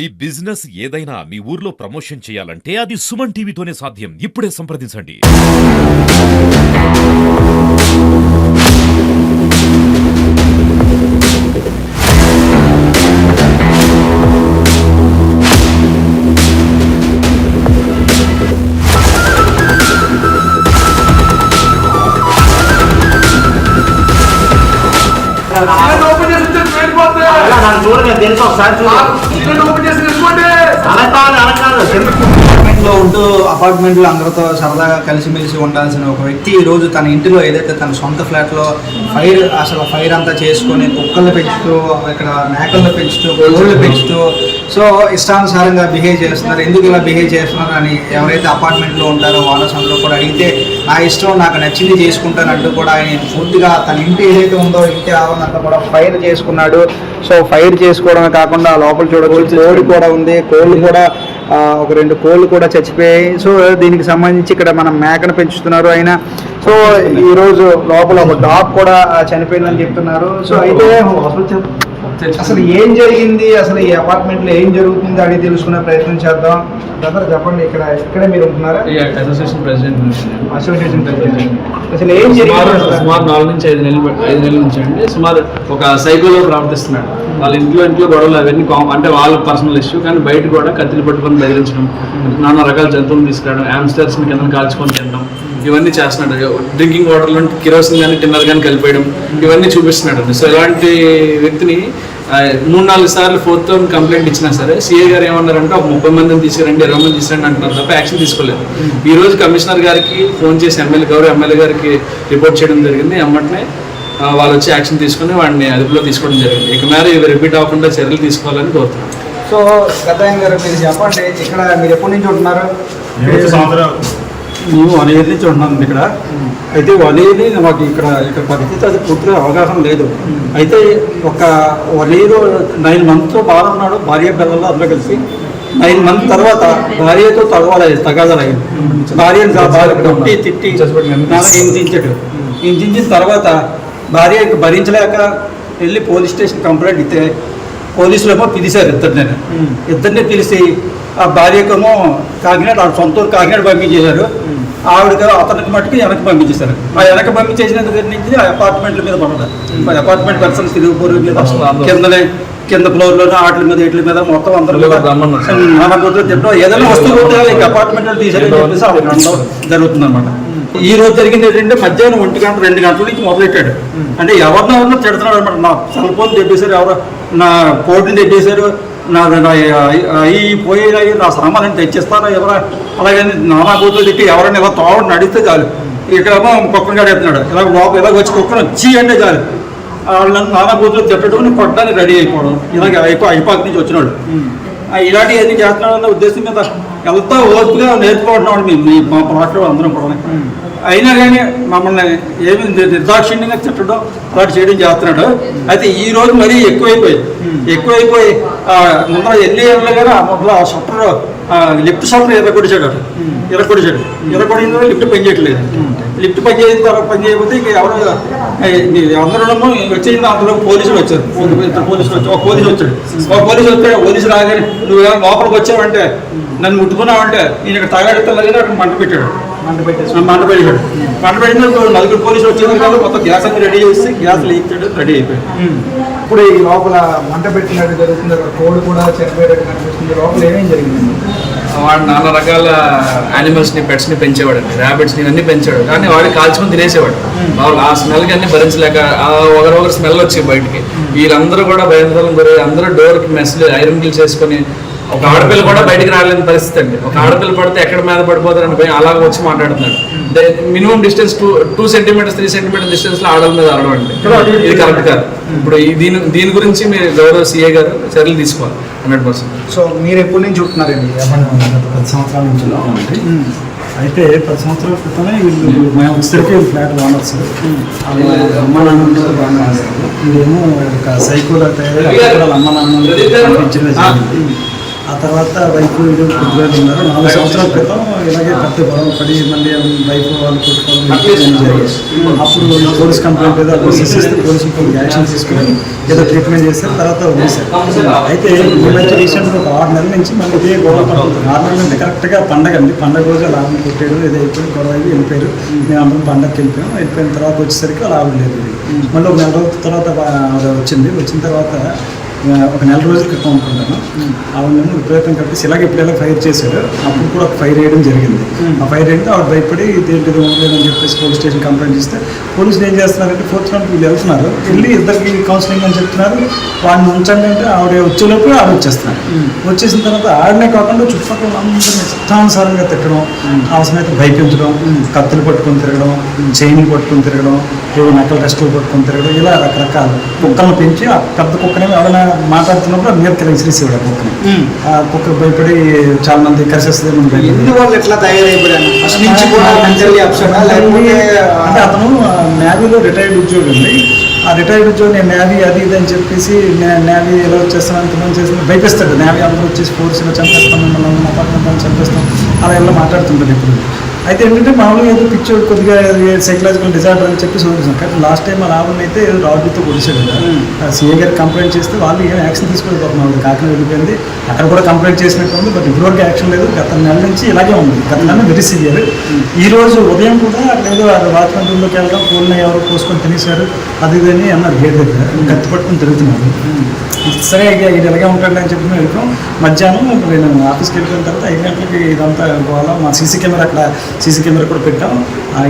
ఈ బిజినెస్ ఏదైనా మీ ఊర్లో ప్రమోషన్ చేయాలంటే అది సుమన్ టీవీతోనే సాధ్యం. ఇప్పుడే సంప్రదించండి. ఉంటూ అపార్ట్మెంట్ లో అందరితో సరదాగా కలిసిమెలిసి ఉండాల్సిన ఒక వ్యక్తి ఈ రోజు తన ఇంటిలో ఏదైతే తన సొంత ఫ్లాట్ లో ఫైర్ అంతా చేసుకొని కుక్కలు పెంచుతూ ఇక్కడ మేకలను పెంచుతూ గొర్రెలు పెంచుతూ సో ఇష్టానుసారంగా బిహేవ్ చేస్తున్నారు. ఎందుకు ఇలా బిహేవ్ చేస్తున్నారు అని ఎవరైతే అపార్ట్మెంట్ లో ఉంటారో ఓనర్స్ అందరూ కూడా అడిగితే నా ఇష్టం నాకు నచ్చింది చేసుకుంటానంటూ కూడా ఆయన పూర్తిగా తన ఇంటి ఏదైతే ఉందో ఇంటి ఆవరణంతా కూడా ఫైర్ చేసుకున్నాడు. సో ఫైర్ చేసుకోవడమే కాకుండా లోపల చూడవచ్చు కోడి కూడా ఉంది, కోళ్ళు కూడా ఒక 2 కోళ్ళు కూడా చచ్చిపోయాయి. సో దీనికి సంబంధించి ఇక్కడ మనం మేకను పెంచుతున్నారు ఆయన. సో ఈరోజు లోపల ఒక డాగ్ కూడా చనిపోయిందని చెప్తున్నారు. సో అయితే అసలు ఏం జరిగింది, అసలు ఈ అపార్ట్మెంట్ లో ఏం జరుగుతుంది అడిగి తెలుసుకునే ప్రయత్నం చేద్దాం. బ్రదర్ చెప్పండి, ఇక్కడే మీరు ఉంటున్నారా? Association president. అసలు ఏం జరిగింది? సుమారు 4 నుంచి 5 నెలల నుంచి అండి సుమారు ఒక సైకోలో ప్రవర్తిస్తున్నాడు. వాళ్ళ ఇంట్లో గొడవలు అవన్నీ అంటే వాళ్ళ పర్సనల్ ఇష్యూ, కానీ బయట కూడా కత్తిలు పట్టుకొని బెదిరించడం, నానా రకాల జంతువులు తీసుకురావడం, యామ్స్టర్స్ ని కింద కాల్చుకొని తినడం, ఇవన్నీ చేస్తున్నాడు. డ్రింకింగ్ వాటర్లో కిరోసిన్ కానీ టిన్నర్ కానీ కలిపేయడం, ఇవన్నీ చూపిస్తున్నాడు. సో ఇలాంటి వ్యక్తిని 3-4 సార్లు 4th టర్మ్ కంప్లైంట్ ఇచ్చినా సరే సిఐ గారు ఏమన్నారంటే ఒక 30 మందిని తీసుకురండి, 20 మంది తీసుకురండి అంటున్నారు తప్ప యాక్షన్ తీసుకోలేదు. ఈ రోజు కమిషనర్ గారికి ఫోన్ చేసి ఎమ్మెల్యే గారికి రిపోర్ట్ చేయడం జరిగింది. ఎమ్మటనే వాళ్ళు వచ్చి యాక్షన్ తీసుకుని వాడిని అదుపులో తీసుకోవడం జరిగింది. ఇక మేర ఇవి రిపీట్ అవ్వకుండా చర్యలు తీసుకోవాలని కోరుతున్నాను. సో గతాయం గారు మీరు చెప్పండి, ఇక్కడ మీరు ఎప్పటి నుంచి ఉంటున్నారు? మేము 1 year నుంచి ఉంటున్నాం ఇక్కడ. అయితే 1 year మాకు ఇక్కడ పరిస్థితి అది పూర్తిగా అవగాహన లేదు. అయితే ఒక 1 year 9 months బాగా ఉన్నాడు, భార్య పిల్లలు అందరూ కలిసి. 9 months తర్వాత భార్యతో తగాదాలయ్యింది. భార్యను బాగా కొట్టి తిట్టి హింసించిన తర్వాత భార్య భరించలేక వెళ్ళి పోలీస్ స్టేషన్ కంప్లైంట్ ఇస్తే పోలీసులేమో పిలిచారు ఇద్దరిని పిలిచి ఆ భార్యకేమో కాకినాడ సొంత కాకినాడ పంపించేశారు. ఆవిడకి అతనికి మట్టుకు వెనక్కి పంపించేశారు. ఆ వెనక పంపించేసిన దగ్గర నుంచి ఆ అపార్ట్మెంట్ల మీద పడలేదు. అపార్ట్మెంట్ పర్సన్స్ తిరుగుపోరు మీద కింద ఫ్లోర్లోనే వాటి మీద వీటి మీద మొత్తం అందరూ తిట్టడం, ఏదైనా వస్తువు ఇంకా అపార్ట్మెంట్ తీసేయాలని చెప్పేసి అక్కడ జరుగుతుంది అనమాట. ఈ రోజు జరిగింది ఏంటంటే మధ్యాహ్నం 1 గంట 2 గంటల నుంచి మొదలెట్టాడు. అంటే ఎవరినో తిడుతున్నాడు అనమాట. నా సెల్ ఫోన్ తెప్పేశారు, ఎవరో నా కోడ్ని తెప్పేశారు, నా అవి పోయినాయి, నా సామాన్లు తెచ్చిస్తారా ఎవరా, అలాగే నానా కూతురు తిట్టి ఎవరైనా ఇలా తోడు నడిస్తే చాలు. ఇక్కడేమో కుక్కను కడుతున్నాడు, ఇలాగ వచ్చి కుక్కను వచ్చి అంటే చాలు వాళ్ళని నానా కూతురు తిట్టడం కొట్టడానికి రెడీ అయిపోవడం. ఇలాగ అయిపోక నుంచి వచ్చినాడు. ఇలాంటివి అన్ని చేస్తున్నాడు అన్న ఉద్దేశం మీద ఎంతో ఓర్పుగా నేర్చుకుంటున్నాడు మేము మా ప్లాట్లో అందరం కూడా. అయినా కానీ మమ్మల్ని ఏమి నిర్దాక్షిణ్యంగా తిట్టడం అలాంటి చేయడం చేస్తున్నాడు. అయితే ఈ రోజు మరీ ఎక్కువైపోయి ముందర ఎన్ని ఏళ్ళు కానీ ఆ షట్టర్ లిఫ్ట్ షట్టర్ ఎరగొడిచాడు. లిఫ్ట్ పనిచేయట్లేదు. లిఫ్ట్ పని చేయకపోతే ఇక ఎవరు అందరూ వచ్చేసింది. అందులో పోలీసులు వచ్చారు, ఒక పోలీసు వచ్చాడు. పోలీసు రాగానే నువ్వు లోపలికి వచ్చావంటే నన్ను ముట్టుకున్నావంటే నేను ఇక్కడ తాగాడితే అక్కడ మంట పెట్టాడు. మంట పెట్టిన 4 పోలీసులు వచ్చేది కాదు. మొత్తం గ్యాస్ అన్ని రెడీ చేసి గ్యాస్ లీక్ చేయడం రెడీ అయిపోయాడు. ఇప్పుడు ఈ లోపల మంట పెట్టినట్టు జరుగుతుంది, కోడ్ కూడా చనిపోయేటట్టు కనిపిస్తుంది. లోపల ఏమేం జరిగింది? వాడు నానా రకాల యానిమల్స్ని పెట్స్ని పెంచేవాడు అండి, ర్యాబిట్స్ని ఇవన్నీ పెంచాడు. కానీ వాడు కాల్చుకొని తినేసేవాడు. వాళ్ళు ఆ స్మెల్కి అన్ని భరించలేక ఒకరు స్మెల్ వచ్చి బయటికి వీళ్ళందరూ కూడా భయంకరం గురి, అందరూ డోర్కి మెస్లు ఐరన్ గిల్స్ చేసుకొని, ఒక ఆడపిల్ల కూడా బయటికి రాలేని పరిస్థితి అండి. ఒక ఆడపిల్ల పడితే ఎక్కడ మీద పడిపోతారని భయం అలాగ వచ్చి మాట్లాడుతున్నాడు. Minimum distance 2 centimeters 3 centimeters distance లో ఆడల మీద అడవండి, ఇది కరెక్ట్ కాదు. ఇప్పుడు దీని గురించి మీరు గౌరవ సిఐ గారు చర్యలు తీసుకోవాలి 100%. సో మీరు ఎప్పటి నుంచి ఉంటున్నారండి? 10 సంవత్సరాల నుంచి అయితే 10 సంవత్సరాల క్రితమే వీళ్ళు మేము ఇద్దరికే ఫ్లాట్ ఓనర్స్. అమ్మ నాన్న బాగా ఇదేమో ఒక సైకోలో తయారు అమ్మ నాన్న ఆ తర్వాత వైఫ్ ఇది కొద్దిగా ఉన్నారు. 4 సంవత్సరాల క్రితం ఇలాగే పెద్ద గొడవ పడి మళ్ళీ వైఫ్ వాళ్ళు కొట్టుకోవడం జరిగింది. అప్పుడు పోలీస్ కంప్లైంట్ ఏదో ఇస్తే పోలీసులు కొన్ని యాక్షన్ తీసుకుని ఏదో ట్రీట్మెంట్ చేశారు, తర్వాత వదిలేశారు. అయితే ఈ మధ్య రీసెంట్గా ఒక 6 నెలల నుంచి మళ్ళీ ఇదే గొడవ పడుతుంది. 6 నెలల అంటే కరెక్ట్గా పండగ అండి. పండగ రోజు అలా ఆవిడ కొట్టాడు, ఏదో అయిపోయి గొడవ అయ్యి వెళ్ళిపోయారు. మేము అందరం పండగకి వెళ్ళిపోయిన తర్వాత వచ్చేసరికి అలా ఆవిడ లేదు. మళ్ళీ ఒక 4 రోజుల తర్వాత ఆవిడ వచ్చిన తర్వాత ఒక 4 రోజుల క్రితం అనుకుంటాను ఆవిడను విపరీతం కట్టేసి ఇలాగే ఇప్పుడు ఫైర్ చేశాడు. అప్పుడు కూడా ఒక ఫైర్ వేయడం జరిగింది. ఆ ఫైర్ అయితే ఆవిడ భయపడి ఇదేంటిది ఉండలేదని చెప్పేసి పోలీస్ స్టేషన్ కంప్లైంట్ ఇస్తే పోలీసులు ఏం చేస్తున్నారంటే 4th రౌండ్కి వీళ్ళు వెళ్తున్నారు, వెళ్ళి ఇద్దరికి కౌన్సిలింగ్ అని చెప్తున్నారు. వాడిని ఉంచండి అంటే ఆవిడ వచ్చేలోపు ఆవిడ వచ్చేస్తున్నారు. వచ్చేసిన తర్వాత ఆవిడనే కాకుండా చుట్టుపక్కల అందరినీ ఇష్టానుసారంగా తిట్టడం, అవసరమైతే భయపించడం, కత్తులు పట్టుకొని తిరగడం, చైన్లు పట్టుకొని తిరగడం, ఏవో నకల టెస్టులు పట్టుకొని తిరగడం, ఇలా రకరకాల కుక్కలను పెంచి ఆ పెద్ద కుక్కనేమో ఎవరైనా మాట్లాడుతున్నప్పుడు ఆ మీద విసిరేసేవాడు ఆ కుక్కని. ఆ కుక్క భయపడి చాలా మంది కరిసేస్తుంది. ఎందువల్ల ఎట్లా తయారైపోయాను ఫస్ట్ నుంచి కూడా మెంటల్లీ అప్సెట్ లేకపోతే అంటే అతను నేవీలో రిటైర్డ్ ఉద్యోగి అండి. ఆ రిటైర్డ్ ఉద్యోగి నేను నేవీ అది ఇది అని చెప్పేసి నేను నేవీ ఎలా వచ్చేస్తాను అంతమంది చేస్తాను భయపిస్తాడు. నేవీ అందరూ వచ్చేసి ఫోర్స్లో చంపేస్తాం, మిమ్మల్ని అపార్ట్మెంట్ చంపేస్తాం అలా ఎలా మాట్లాడుతుంటాడు ఇప్పుడు. అయితే ఏంటంటే మామూలుగా ఏదో పిక్చర్ కొద్దిగా సైకలాజికల్ డిజార్డర్ అని చెప్పి చూపిస్తాం. కానీ లాస్ట్ టైం అలా అయితే ఏదో రాడ్లతో కొలిసాడు కదా. సీఏ గారు కంప్లైంట్ చేస్తే వాళ్ళు ఏం యాక్షన్ తీసుకోలేకపోతున్నారు. కాకినాడ వెళ్ళిపోయింది, అక్కడ కూడా కంప్లైంట్ చేసినట్టు ఉంది. బట్ ఇప్పటివరకు యాక్షన్ లేదు. గత నెల నుంచి ఇలాగే ఉంది. గత నెల వెరీ సివియర్. ఈ రోజు ఉదయం కూడా అక్కడ ఏదో వాచ్మెన్ రూమ్లోకి వెళ్ళడం, కోళ్ళని ఎవరో కోసుకొని తినేశారు అది ఇది అని అన్నారు. గేట్ దగ్గర కత్తి పట్టుకొని తిరుగుతున్నారు. సరే ఇది ఎలాగే ఉంటాడు అని చెప్పి మేము వెళ్ళిపోయాం. మధ్యాహ్నం నేను ఆఫీస్కి వెళ్ళిపోయిన తర్వాత 5 గంటలకి ఇదంతా పోవాలా. మా సీసీ కెమెరా అక్కడ సీసీ కెమెరా కూడా పెట్టాం.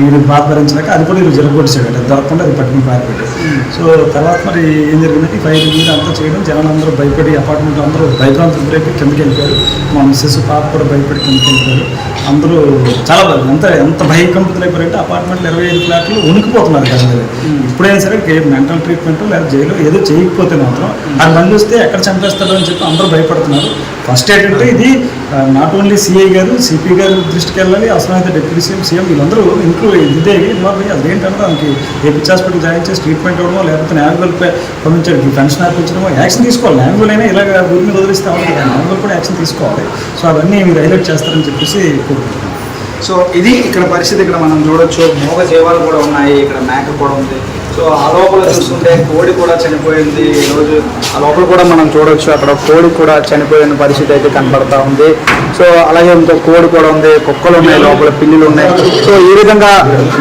ఇది బాధ భరించలేక అది కూడా ఈరోజు జరగొచ్చాడు. అది దొరకకుండా అది పట్టుకుని పారిపెట్టాడు. సో తర్వాత మరి ఏం జరిగిందంటే ఫైర్ మీద అంతా చేయడం, జనాలు అందరూ భయపడి అపార్ట్మెంట్ అందరూ భయభ్రాంతులు బ్రేక్ కిందకి వెళ్ళిపోయారు. మా మిస్సెస్ పాప కూడా భయపడి కిందకి వెళ్ళిపోయారు. అందరూ చాలా ఎంత భయకంపితులు అయిపోయారంటే అపార్ట్మెంట్లో 25 ఫ్లాట్లు ఉనికిపోతున్నారు కదా. ఇప్పుడైనా సరే మెంటల్ ట్రీట్మెంట్ లేదా జైలు ఏదో చేయకపోతే మాత్రం అది మళ్ళీ వస్తే ఎక్కడ చంపేస్తాడో అని చెప్పి అందరూ భయపడుతున్నారు. ఫస్ట్ ఏంటంటే ఇది నాట్ ఓన్లీ సిఐ గారు, సిపి గారు దృష్టికి వెళ్ళాలి. అవసరమైతే డిప్యూటీ సీఎం వీళ్ళందరూ ఇంట్లో ఇదే ఇన్వాల్వ్ అయ్యి అది ఏంటంటే దానికి ఏపీహెచ్ హాస్పిటల్ జాయిన్ చేసి ట్రీట్మెంట్ ఇవ్వడమో లేకపోతే న్యాయబల్ పంపించడానికి పెన్షన్ ఆపించడమో యాక్షన్ తీసుకోవాలి. న్యాయబుల్ అయినా ఇలాగ ఊరి మీద వదిలిస్తే అవ్వదు. న్యాయబుల్ కూడా యాక్షన్ తీసుకోవాలి. సో అవన్నీ మీరు హైలైట్ చేస్తారని చెప్పేసి కోరుకుంటున్నాను. సో ఇది ఇక్కడ పరిస్థితి. ఇక్కడ మనం చూడొచ్చు మూగ జీవాలు కూడా ఉన్నాయి, ఇక్కడ మేక కూడా ఉంది. సో ఆ లోపల చూస్తుంటే కోడి కూడా చనిపోయింది. ఈరోజు ఆ లోపల కూడా మనం చూడొచ్చు, అక్కడ కోడి కూడా చనిపోయిన పరిస్థితి అయితే కనపడతా ఉంది. సో అలాగే ఇంకో కోడి కూడా ఉంది, కుక్కలు ఉన్నాయి, లోపల పిల్లులు ఉన్నాయి. సో ఈ విధంగా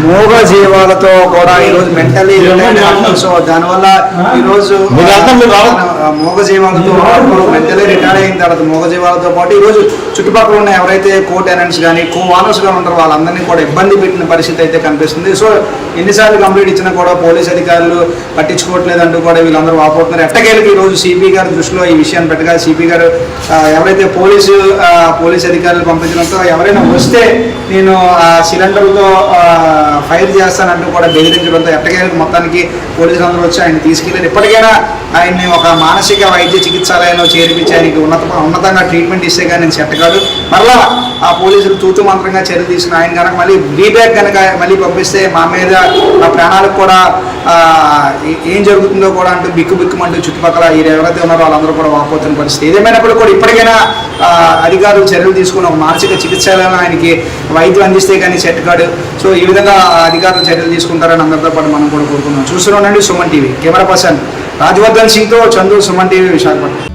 మూగ జీవాలతో కూడా ఈరోజు మెంటలీ రిటైర్డ్. సో దానివల్ల ఈరోజు మూగ జీవాలతో మెంటలీ రిటైర్డ్ అయిన తర్వాత మూగ జీవాలతో పాటు ఈరోజు చుట్టుపక్కల ఉన్న ఎవరైతే కో టెనెంట్స్ కానీ కో ఓనర్స్ గా ఉంటారో వాళ్ళందరినీ కూడా ఇబ్బంది పెట్టిన పరిస్థితి అయితే కనిపిస్తుంది. సో ఎన్నిసార్లు కంప్లీట్ ఇచ్చినా కూడా పోలీస్ అధికారులు పట్టించుకోవట్లేదు అంటూ కూడా వీళ్ళందరూ వాపోతున్నారు. ఎట్టకేలకి ఈ రోజు సిపి గారి దృష్టిలో ఈ విషయాన్ని పెట్టగా సిపి గారు ఎవరైతే పోలీస్ అధికారులు పంపించడంతో ఎవరైనా వస్తే నేను ఆ సిలిండర్తో ఫైర్ చేస్తానంటూ కూడా బెదిరించడంతో ఎట్టకేలకి మొత్తానికి పోలీసులు అందరూ వచ్చి ఆయన తీసుకెళ్ళారు. ఇప్పటికైనా ఆయన్ని ఒక మానసిక వైద్య చికిత్సాలయంలో చేర్పించి ఆయనకి ఉన్నతంగా ట్రీట్మెంట్ ఇస్తే కానీ నేను సెట్ కాదు. మరలా ఆ పోలీసులు తూతు మంత్రంగా చర్య తీసుకుని ఆయన కనుక మళ్ళీ బీబ్యాక్ కనుక మళ్ళీ పంపిస్తే మా మీద మా ప్రాణాలకు కూడా ఏం జరుగుతుందో కూడా అంటూ బిక్కుమంటూ చుట్టుపక్కల ఎవరైతే ఉన్నారో వాళ్ళందరూ కూడా వాపోతున్న పరిస్థితి. ఏదేమైనప్పుడు కూడా ఇప్పటికైనా అధికారులు చర్యలు తీసుకుని ఒక మానసిక చికిత్సాలయంలో ఆయనకి వైద్యం అందిస్తే కానీ సెట్ కాడు. సో ఈ విధంగా అధికారులు చర్యలు తీసుకుంటారని అందరితో పాటు మనం కూడా కోరుకున్నాం. చూస్తూనే ఉండండి Suman TV. Camera person Rajvardhan సింగ్తో చందు, సుమన్ టీవీ, విశాఖపట్నం.